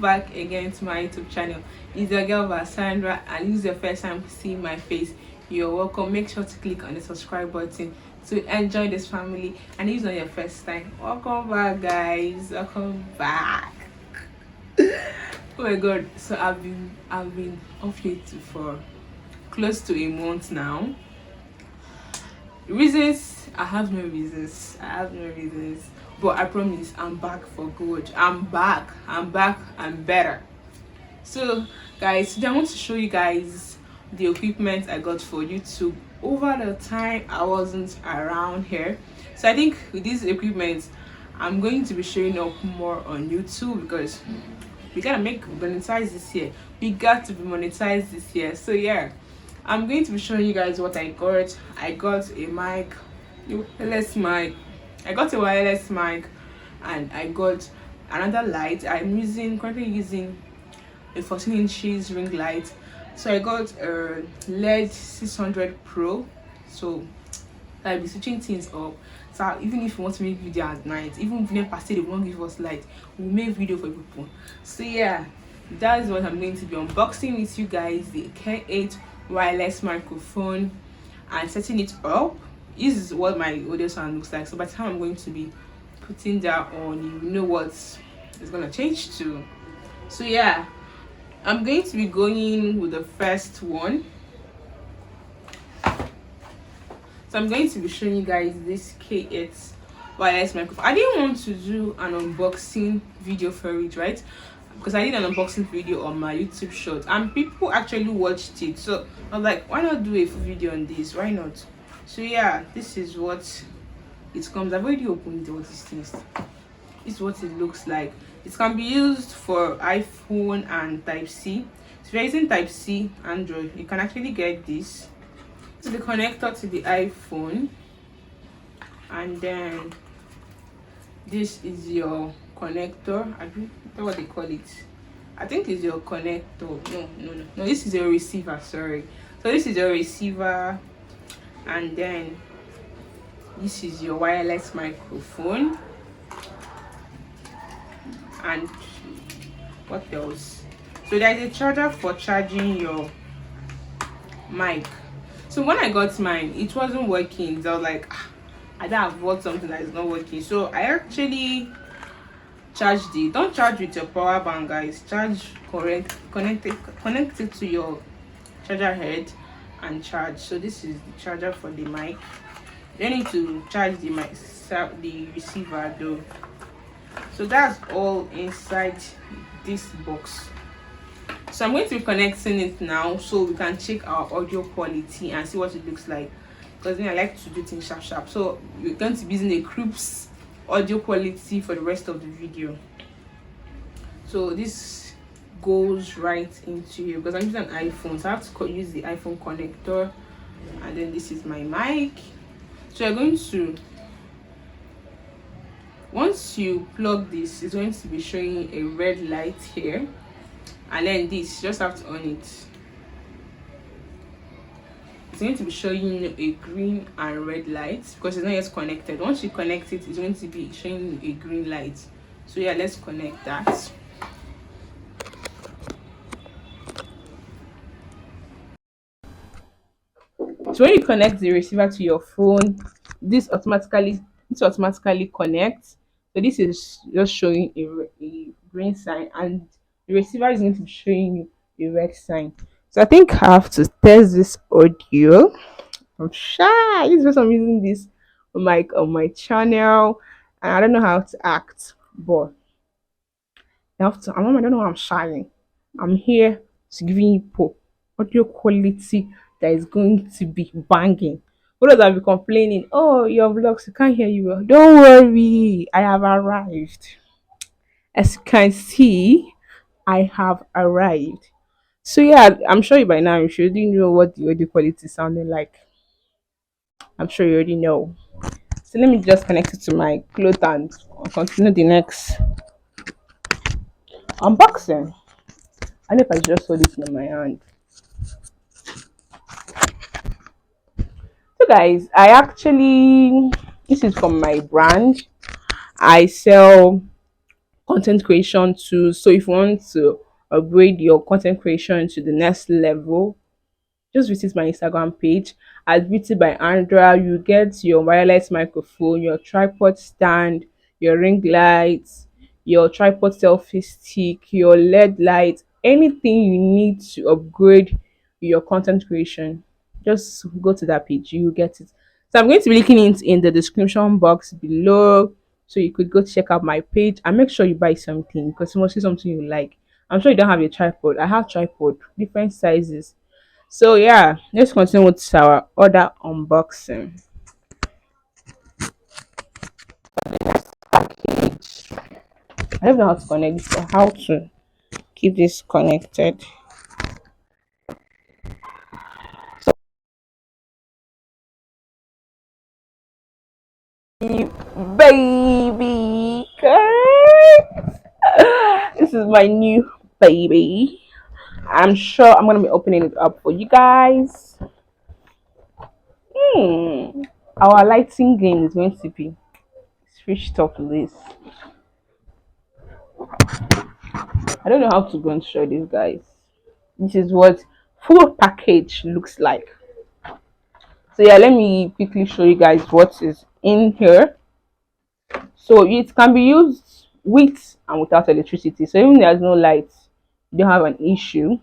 back again to my YouTube channel. It's your girl Vasandra, and this is your first time seeing my face. You're welcome. Make sure to click on the subscribe button to enjoy this family. And if it's not your first time, welcome back, guys. Welcome back. Oh my god, so I've been off YouTube for close to a month now. Reasons, I have no reasons, but I promise I'm back for good. I'm better. So guys, today I want to show you guys the equipment I got for YouTube over the time I wasn't around here. So I think with this equipment I'm going to be showing up more on YouTube because we gotta make monetize this year. We got to be monetized this year. So yeah, I'm going to be showing you guys what I got. I got a mic, wireless mic. I got a wireless mic, and I got another light. Currently using a 14 inches ring light. So I got a LED 600 Pro. So I'll be switching things up. So even if you want to make video at night, even if never say they won't give us light, we'll make video for people. So yeah, that's what I'm going to be unboxing with you guys, the K8 wireless microphone, and setting it up. This is what my audio sound looks like. So by the time I'm going to be putting that on, you know what it's gonna change to. So yeah, I'm going to be going with the first one. So I'm going to be showing you guys this K8 wireless microphone. I didn't want to do an unboxing video for it, right? Because I did an unboxing video on my YouTube short and people actually watched it. So I was like, why not do a full video on this? Why not? So yeah, this is what it comes. I've already opened all these things. This is what it looks like. It can be used for iPhone and Type-C. So if you're using Type-C Android, you can actually get this. To the connector to the iPhone, and then this is your connector. I don't know what they call it. I think it's your connector. No, this is your receiver, sorry. So this is your receiver, and then this is your wireless microphone. And what else? So there's a charger for charging your mic. So when I got mine, it wasn't working. So I was like, I don't have bought something that is not working. So I actually charged it. Don't charge with your power bank, guys. Connect it to your charger head and charge. So this is the charger for the mic. You don't need to charge the mic, the receiver though. So that's all inside this box. So I'm going to be connecting it now so we can check our audio quality and see what it looks like, because then I like to do things sharp. So we're going to be using a crisp audio quality for the rest of the video. So this goes right into here because I'm using an iPhone, so I have to use the iPhone connector. And then this is my mic. So you're going to, once you plug this, it's going to be showing a red light here. And then this, you just have to on it. It's going to be showing you a green and red light because it's not yet connected. Once you connect it, it's going to be showing you a green light. So yeah, let's connect that. So when you connect the receiver to your phone, this automatically connects. So this is just showing a green sign, and the receiver is going to be showing you a red sign. So I think I have to test this audio. I'm shy. This is because I'm using this mic on my channel, and I don't know how to act, but I have to. I don't know how I'm shying. I'm here to give you audio quality that is going to be banging. What does I be complaining? Oh, your vlogs, you can't hear you well. Don't worry, I have arrived. As you can see, I have arrived. So yeah, I'm sure you by now you should already know what the audio quality is sounding like. I'm sure you already know. So let me just connect it to my cloth and I'll continue the next unboxing. I know if I just hold it in my hand. So guys, this is from my brand. I sell content creation tools. So if you want to upgrade your content creation to the next level, just visit my Instagram page at Beauty by Andra. You get your wireless microphone, your tripod stand, your ring lights, your tripod selfie stick, your LED light, anything you need to upgrade your content creation. Just go to that page, you get it. So I'm going to be linking it in the description box below. So you could go check out my page and make sure you buy something because you must see something you like. I'm sure you don't have a tripod. I have tripod, different sizes. So yeah, let's continue with our other unboxing. I don't know how to connect this or how to keep this connected. Baby girl. This is my new baby. I'm sure I'm gonna be opening it up for you guys. Hmm. Our lighting game is going to be switched off this. I don't know how to go and show these guys. This is what full package looks like. So yeah, let me quickly show you guys what is in here. So it can be used with and without electricity. So even there's no light, you don't have an issue.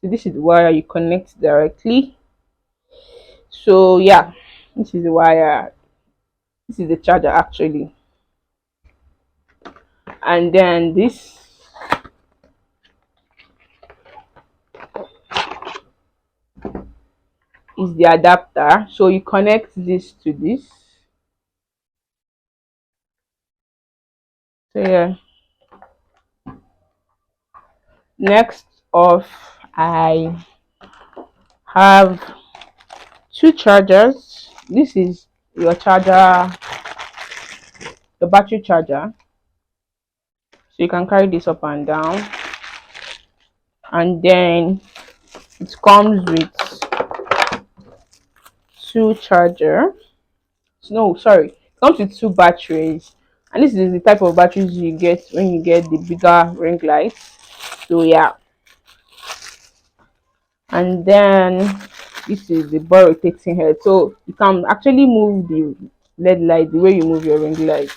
So this is the wire you connect directly. So yeah, this is the wire. This is the charger actually. And then this is the adapter. So you connect this to this. So yeah. Next off, I have two chargers. This is your charger, your battery charger. So you can carry this up and down. And then it comes with two charger. No, sorry, it comes with two batteries. And this is the type of batteries you get when you get the bigger ring lights. So yeah. And then this is the ball rotating head. So you can actually move the LED light the way you move your ring light.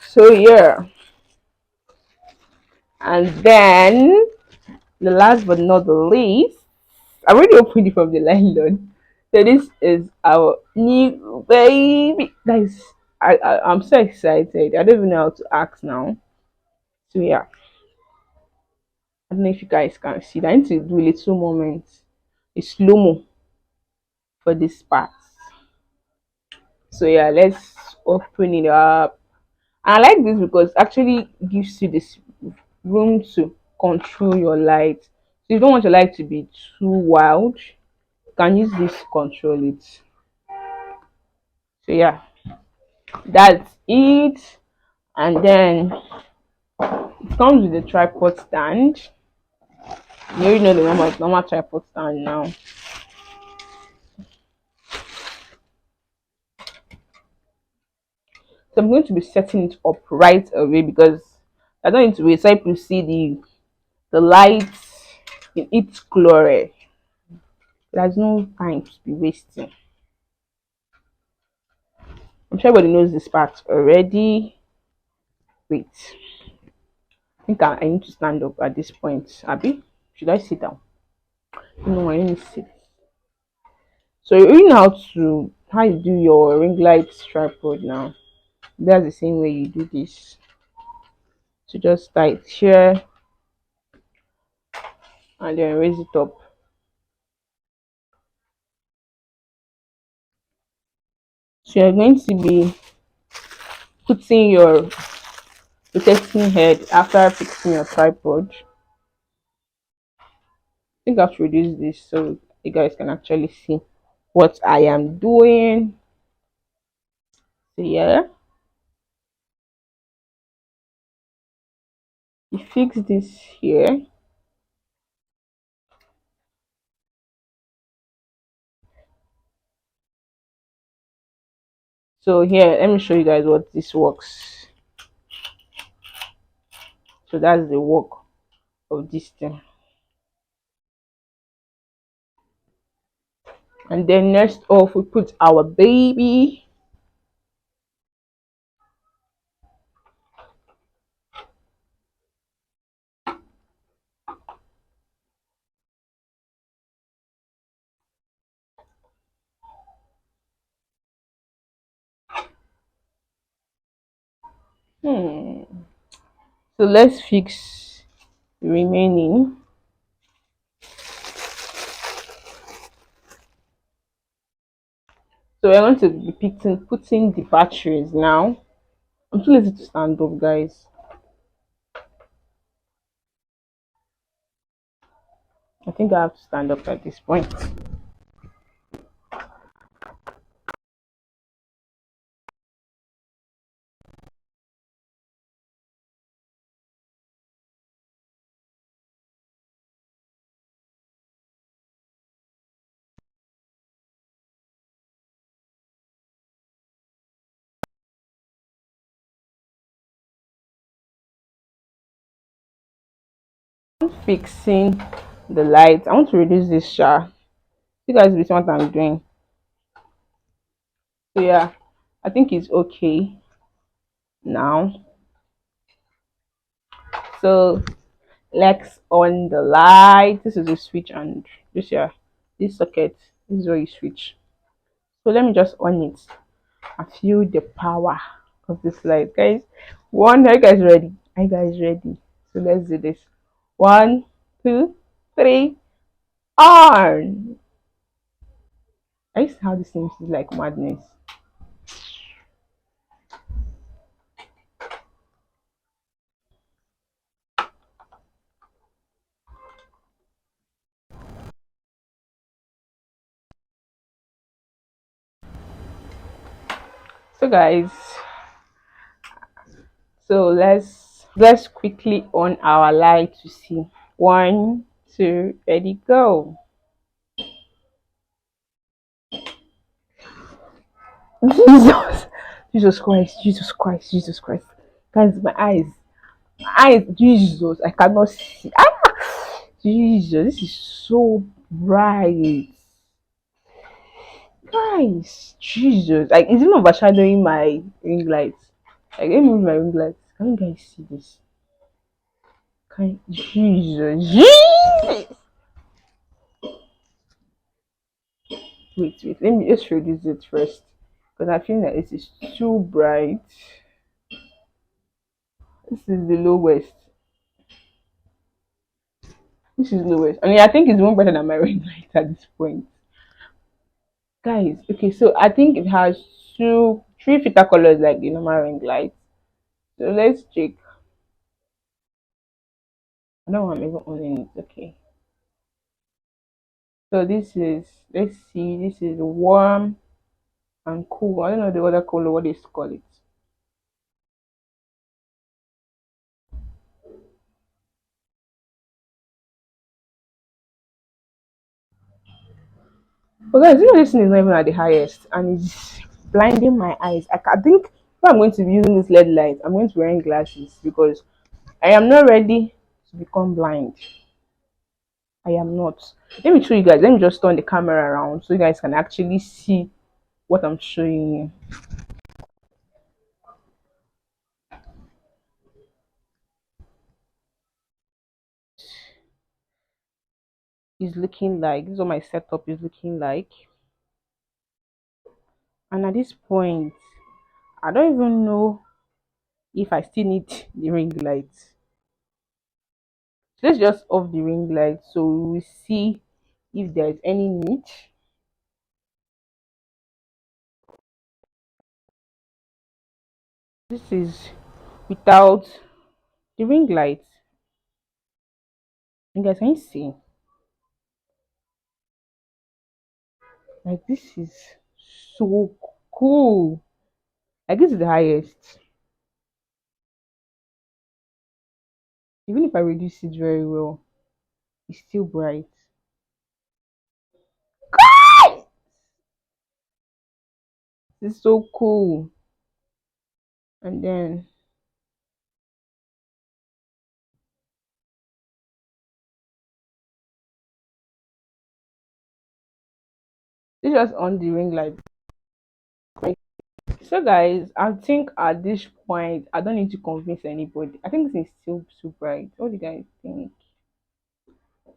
So yeah. And then the last but not the least, I already opened it from the nylon. So this is our new baby, guys. I'm so excited. I don't even know how to act now. So yeah, I don't know if you guys can see that. I need to do a little moment, a slow mo for this part. So yeah, let's open it up. And I like this because it actually gives you this room to control your light. So if you don't want your light to be too wild, you can use this to control it. So yeah, that's it. And then it comes with a tripod stand. You already know the normal tripod stand now. So I'm going to be setting it up right away because I don't need to wait. So I can see the lights in its glory. There's no time to be wasting. I'm sure everybody knows this part already. Wait, I think I need to stand up at this point. Abby, should I sit down? No, I need to sit. So you know how you do your ring light tripod now. That's the same way you do this. So just tie it here and then raise it up. So you're going to be putting your protecting head after fixing your tripod. I think I have to reduce this so you guys can actually see what I am doing. So yeah, you fix this here. So here, let me show you guys what this works. So that's the work of this thing. And then next off, we put our baby. Hmm. So let's fix the remaining. So we're going to be putting the batteries now. I'm too lazy to stand up, guys. I think I have to stand up at this point. Fixing the lights. I want to reduce this shot. You guys will see what I'm doing. So yeah, I think it's okay now. So let's on the light. This is the switch, and this here, this socket, this is where you switch. So let me just on it and feel the power of this light, guys. One, are you guys ready? Are you guys ready? So let's do this. One, two, three, on. I see how this seems like madness. So guys, so let's quickly on our light to see. One, two, ready, go. Jesus, Jesus Christ, Jesus Christ, Jesus Christ. Guys, my eyes, Jesus, I cannot see. Jesus, this is so bright. Guys, Jesus, like it's even overshadowing my ring lights. Like, let me move my ring lights. Can you guys see this? Can Jesus, Jesus. Wait, let me just reduce it first because I feel that it is too bright. This is the lowest. This is lowest. I mean, I think it's even better than my ring light at this point. Guys, okay, so I think it has three filter colors like the normal ring light. So let's check. I don't want even owning it. Okay. So this is, let's see, this is warm and cool. I don't know the other color, what they call it. But guys, you know this thing is not even at the highest and it's blinding my eyes. I think if I'm going to be using this LED light, I'm going to be wearing glasses because I am not ready to become blind. I am not. Let me show you guys. Let me just turn the camera around so you guys can actually see what I'm showing you. Is looking like, this is what my setup is looking like. And at this point, I don't even know if I still need the ring light. So let's just off the ring light so we will see if there's any need. This is without the ring light. You guys can you see? Like this is so cool. Like this is the highest. Even if I reduce it very well, it's still bright. This is so cool. And then This just on the ring light. So guys, I think at this point I don't need to convince anybody. I think this is still too bright. What do you guys think?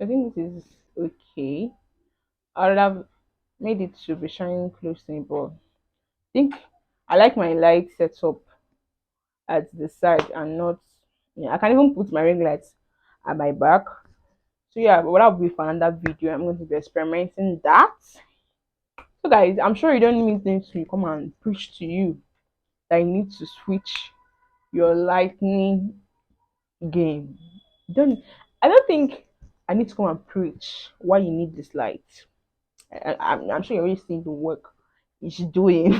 I think this is okay. I would have made it to be shining close to me, but I think I like my light setup at the side and not, yeah, I can even put my ring lights at my back. So yeah, but that will be for another video. I'm going to be experimenting that. So guys, I'm sure you don't need me to come and preach to you that you need to switch your lightning game. You don't, I don't think I need to come and preach why you need this light. I'm sure you're already seeing the work it's doing.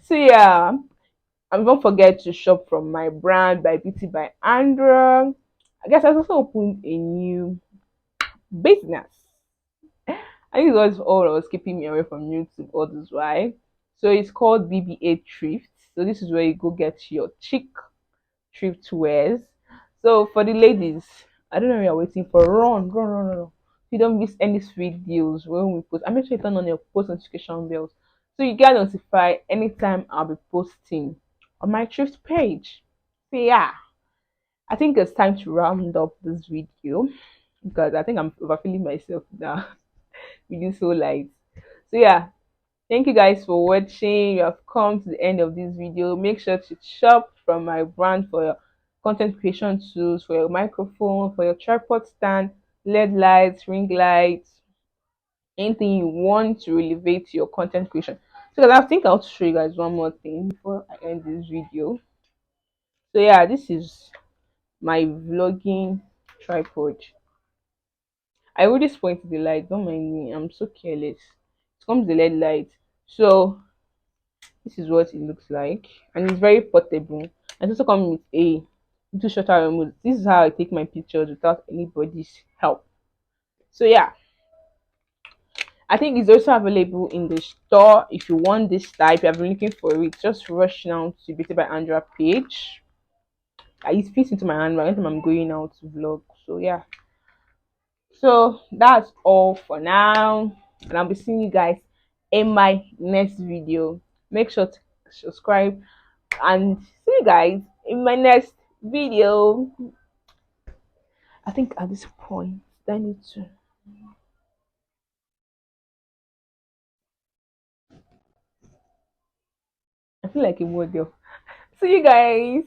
So yeah, and don't forget to shop from my brand by Beauty by Andra. I guess I also opened a new business. I think it was all that was keeping me away from YouTube all this while. So it's called BBA Thrift. So this is where you go get your chic thrift wears. So for the ladies, I don't know if you're waiting for run. So you don't miss any sweet deals when we post. I make sure you turn on your post notification bells so you get notified anytime I'll be posting on my thrift page. So yeah, I think it's time to round up this video because I think I'm overfilling myself now. Video so light. So yeah, thank you guys for watching. You have come to the end of this video. Make sure to shop from my brand for your content creation tools, for your microphone, for your tripod stand, LED lights, ring lights, anything you want to elevate your content creation. So guys, I think I'll show you guys one more thing before I end this video. So yeah, this is my vlogging tripod. I already point to the light, don't mind me, I'm so careless. It comes the LED light. So this is what it looks like, and it's very portable. And it's also comes with a little shutter remote. This is how I take my pictures without anybody's help. So yeah, I think it's also available in the store. If you want this type, you have been looking for it, just rush now to Beauty by Andra page. It fits into my handbag anytime I'm going out to vlog. So yeah, so that's all for now, and I'll be seeing you guys in my next video. Make sure to subscribe and see you guys in my next video. I think at this point I need to, I feel like a model. See you guys.